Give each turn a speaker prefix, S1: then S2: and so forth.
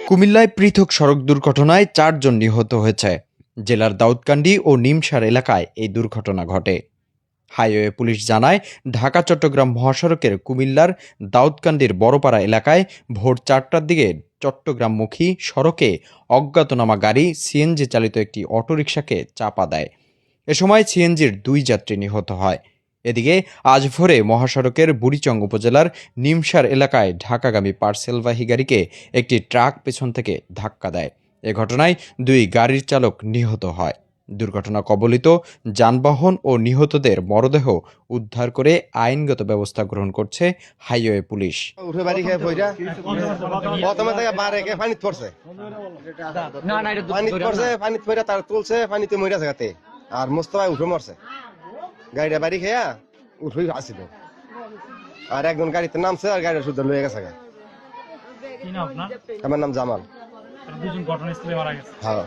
S1: কুমিল্লায় পৃথক সড়ক দুর্ঘটনায় ৪ জন নিহত হয়েছে। জেলার দাউদকান্দি ও নিমসার এলাকায় এই দুর্ঘটনা ঘটে। হাইওয়ে পুলিশ জানায়, ঢাকা-চট্টগ্রাম মহাসড়কের কুমিল্লার দাউদকান্দির বড়পাড়া এলাকায় ভোর ৪টার দিকে চট্টগ্রামমুখী সড়কে অজ্ঞাতনামা গাড়ি সিএনজি চালিত একটি অটোরিকশাকে চাপা দেয়। এ সময় সিএনজির ২ যাত্রী নিহত হয়। এদিকে আজ ভোরে মহাসড়কের বুড়িচং উপজেলার নিমসার এলাকায় ঢাকাগামী পার্সেলবাহী গাড়িকে একটি ট্রাক পেছন থেকে ধাক্কা দেয়। এ ঘটনায় ২ গাড়ির চালক নিহত হয়। দুর্ঘটনা কবলিত যানবাহন ও নিহতদের মরদেহ উদ্ধার করে আইনগত ব্যবস্থা গ্রহণ করছে হাইওয়ে পুলিশ।
S2: উঠে বাড়ি খেয়ে ফইরা প্রথমে থেকে বারে কে পানিত পড়ছে পানিত পড়ে তার তুলছে পানিতে মইরা জায়গাতে আর মোস্তফা উঠে মরছে। গাড়িটা বাড়ি খেয়া উঠে আসিল আর একজন গাড়িতে নামছে আর গাড়িটা শুদ্ধ লয়ে গেছে।
S3: কি নাম আপনার?
S2: আমার নাম জামাল।
S3: দুজন ঘটনাস্থলে মারা গেছে।
S2: হ্যাঁ।